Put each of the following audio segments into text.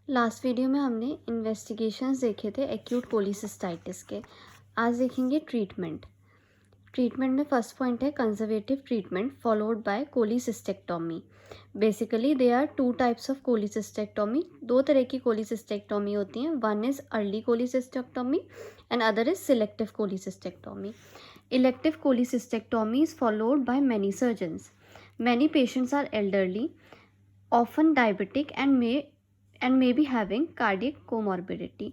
Last video में हमने investigations देखे थे एक्यूट कोलिसिस्टाइटिस के। आज देखेंगे ट्रीटमेंट। ट्रीटमेंट में फर्स्ट पॉइंट है conservative treatment followed by cholecystectomy. Basically they are two types of cholecystectomy. दो तरह की कोलिसिस्टेक्टोमी होती हैं। One is early cholecystectomy and other is selective cholecystectomy. Elective cholecystectomy is followed by many surgeons. Many patients are elderly, often diabetic and may be having cardiac comorbidity.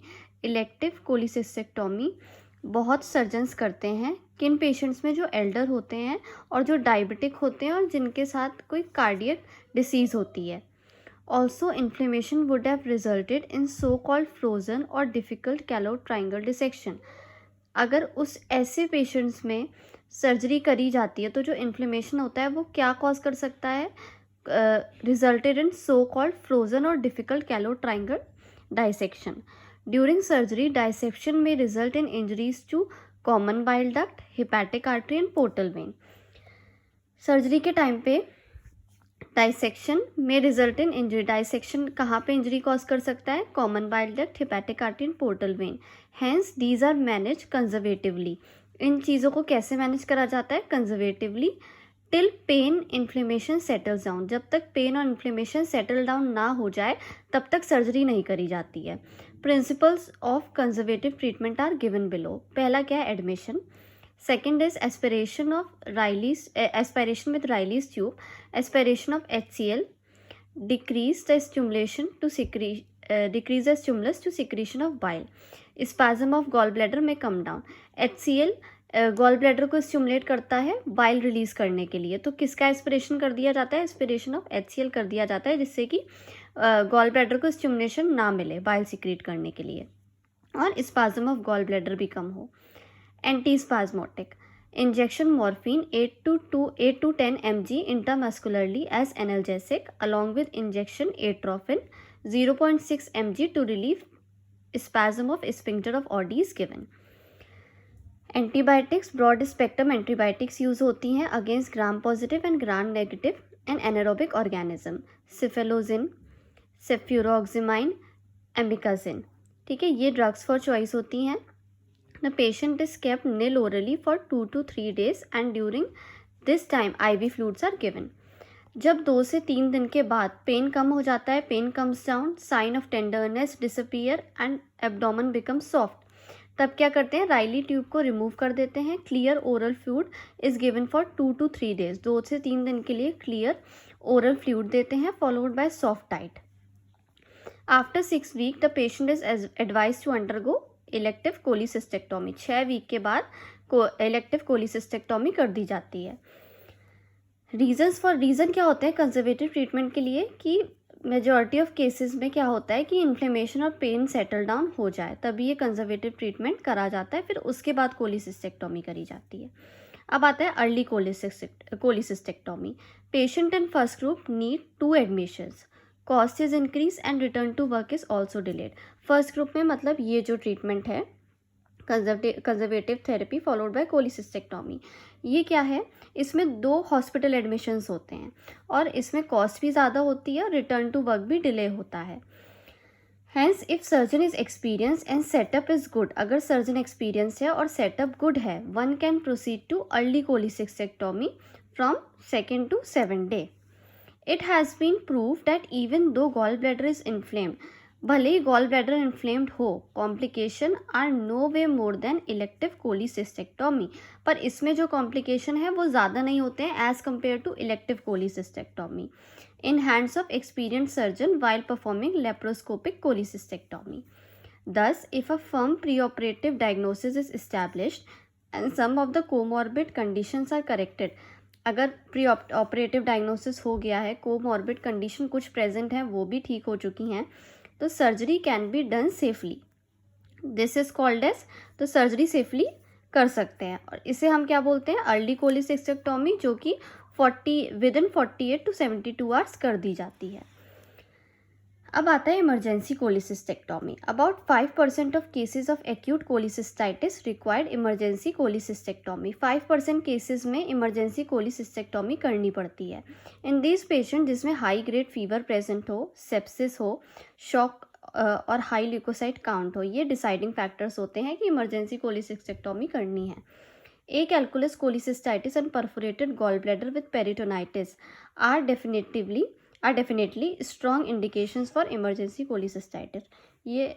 Elective cholecystectomy बहुत surgeons करते हैं किन patients में जो Elder होते हैं और जो डायबिटिक होते हैं और जिनके साथ कोई कार्डियक डिसीज़ होती है. Also inflammation would have resulted in so called frozen और डिफ़िकल्ट कैलोट ट्राइंगल डिसेक्शन. अगर उस ऐसे पेशेंट्स में सर्जरी करी जाती है तो जो इन्फ्लेमेशन होता है वो क्या कॉज कर सकता है? Resulted in so-called frozen or difficult callot triangle dissection. During surgery, dissection may result in injuries to common bile duct, hepatic artery and portal vein. Surgery के टाइम पे डाइसेक्शन में रिजल्ट इन इंजरी. डाइसेक्शन कहाँ पे injury cause कर सकता है? Common bile duct, hepatic artery and portal vein. Hence these are managed conservatively. इन चीज़ों को कैसे मैनेज करा जाता है? Conservatively. Till pain inflammation settles down. जब तक पेन और इन्फ्लेमेशन सेटल डाउन ना हो जाए तब तक सर्जरी नहीं करी जाती है. Principles of conservative treatment are given below. पहला क्या है? Admission. Second is aspiration with Ryle's tube. Aspiration of HCl decrease the stimulus to secretion of bile. Spasm of gallbladder may come down. HCl gall bladder को stimulate करता है bile release करने के लिए. तो किसका एस्पिरेशन कर दिया जाता है? एस्पिरेशन ऑफ HCl कर दिया जाता है जिससे कि गॉल ब्लैडर को स्टिमुलेशन ना मिले बाइल सिक्रीट करने के लिए और स्पाज्म ऑफ गॉल ब्लैडर भी कम हो. Antispasmodic. Injection morphine 8 to 10 mg intramuscularly as analgesic along with injection atropine 0.6 mg to relieve spasm of sphincter of Oddi is given. Antibiotics. Broad spectrum antibiotics use होती हैं against gram positive and gram negative and anaerobic organism. Cefazolin, cefuroxime, amikacin. ठीक है, ये drugs for choice होती हैं. The patient is kept nil orally for 2 to 3 days and during this time IV fluids are given. जब 2 से 3 दिन के बाद पेन कम हो जाता है, pain comes down, sign of tenderness disappear and abdomen become soft, तब क्या करते हैं? राइली ट्यूब को रिमूव कर देते हैं. Clear oral fluid is given for 2 to 3 days. 2 से 3 दिन के लिए क्लियर ओरल फ्लूइड देते हैं followed by soft diet. After 6 weeks the patient is advise to undergo elective cholecystectomy. 6 week के बाद इलेक्टिव कोलिसिस्टेक्टोमी कर दी जाती है. रीज़न क्या होते हैं कंजर्वेटिव ट्रीटमेंट के लिए? कि मेजॉरिटी ऑफ केसेस में क्या होता है कि इन्फ्लेमेशन और पेन सेटल डाउन हो जाए तभी ये कंजर्वेटिव ट्रीटमेंट करा जाता है. फिर उसके बाद कोलिसिस्टेक्टोमी करी जाती है. अब आता है early cholecystectomy. Patient in first group need 2 admissions. Cost is increase and return to work is also delayed. First group में मतलब ये जो ट्रीटमेंट है conservative therapy followed by cholecystectomy, ये क्या है? इसमें 2 हॉस्पिटल एडमिशन्स होते हैं और इसमें कॉस्ट भी ज़्यादा होती है और रिटर्न टू वर्क भी डिले होता है. Hence if surgeon is experience and setup is good. अगर सर्जन एक्सपीरियंस है और सेटअप गुड है, one can proceed to early cholecystectomy from 2nd to 7th day. It has been prove that even though gall bladder is inflamed, भले ही gall bladder inflamed हो, complication are no way more than elective cholecystectomy. पर इसमें जो complication है वो ज़्यादा नहीं होते हैं as compare to elective cholecystectomy in hands of experienced surgeon while performing laparoscopic cholecystectomy. Thus, if a firm preoperative diagnosis is established and some of the comorbid conditions are corrected, अगर preoperative diagnosis हो गया है, comorbid condition कुछ present है, वो भी ठीक हो चुकी हैं, तो surgery can be done safely. This is called as, तो सर्जरी सेफली कर सकते हैं और इसे हम क्या बोलते हैं? अर्ली कोलिसिस्टेक्टोमी, जो कि विदिन 48 to 72 hours कर दी जाती है. अब आता है emergency cholecystectomy. About 5% of cases of acute cholecystitis required emergency cholecystectomy. 5% cases में इमरजेंसी कोलिसिस्टेक्टोमी करनी पड़ती है. इन दिस पेशेंट जिसमें हाई ग्रेड फीवर प्रेजेंट हो, सेप्सिस हो, शॉक और हाई ल्यूकोसाइट काउंट हो, ये डिसाइडिंग फैक्टर्स होते हैं कि इमरजेंसी कोलिसिस्टेक्टोमी करनी है। A calculus cholecystitis and perforated gallbladder with peritonitis are definitely strong indications for emergency cholecystitis. ये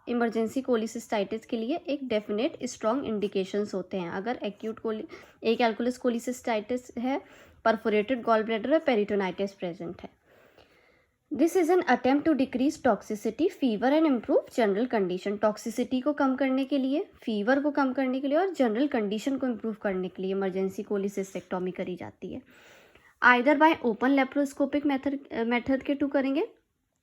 इमरजेंसी कोलिसिस्टाइटिस के लिए एक डेफिनेट स्ट्रॉन्ग इंडिकेशंस होते हैं। अगर ए कैलकुलस कोलिसिस्टाइटिस है, परफोरेटेड गॉल ब्लैडर है, पेरिटोनाइटिस प्रेजेंट है। This is an attempt to decrease toxicity, fever and improve general condition. Toxicity को कम करने के लिए, फीवर को कम करने के लिए और जनरल कंडीशन को इम्प्रूव करने के लिए इमरजेंसी कोलिसिस्टेक्टोमी करी जाती है। Either by open laparoscopic method के टू करेंगे।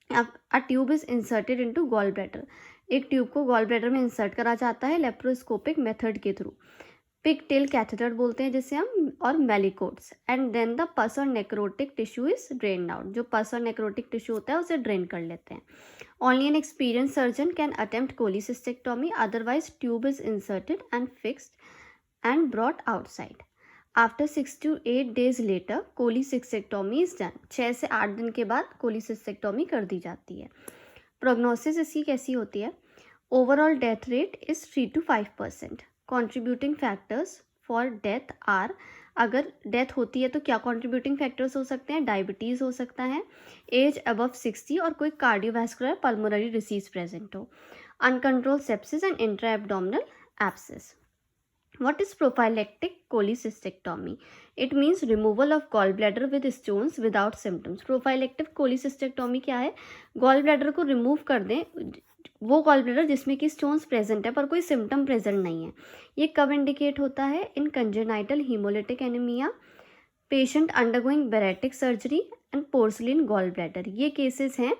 A tube is inserted into gall bladder, एक ट्यूब को गॉल ब्लैडर में इंसर्ट करा जाता है लेप्रोस्कोपिक मेथड के थ्रू। पिग टेल कैथेटर बोलते हैं जिसे हम, और मेलिकोट्स। एंड देन द पस और necrotic tissue is drain out, जो पस और नेक्रोटिक टिश्यू होता है उसे ड्रेन कर लेते हैं। Only an experience surgeon can attempt cholecystectomy, otherwise tube is inserted and fixed and brought outside. After 6 to 8 days later cholecystectomy is done, 6 से 8 दिन के बाद कोलिसिस्टेक्टोमी कर दी जाती है। प्रोग्नोसिस इसकी कैसी होती है? Overall death rate is 3 to 5%। Contributing factors for death are, अगर डेथ होती है तो क्या कॉन्ट्रीब्यूटिंग फैक्टर्स हो सकते हैं? डायबिटीज़ हो सकता है, एज अबव 60 और कोई कार्डियोवैस्कुलर पल्मोनरी डिसीज प्रेजेंट हो, uncontrolled sepsis and intra abdominal abscess. What is prophylactic cholecystectomy? It means removal of gallbladder with stones without symptoms. Prophylactic cholecystectomy क्या है? gallbladder को रिमूव कर दें, वो gallbladder जिसमें कि स्टोन्स प्रेजेंट है पर कोई सिम्टम प्रेजेंट नहीं है। ये कब इंडिकेट होता है? In congenital hemolytic anemia, patient undergoing bariatric surgery and porcelain gall bladder, ये केसेस हैं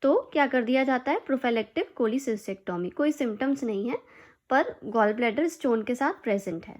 तो क्या कर दिया जाता है? Prophylactic cholecystectomy. कोई सिम्टम्स नहीं है पर गॉल ब्लैडर स्टोन के साथ प्रेजेंट है।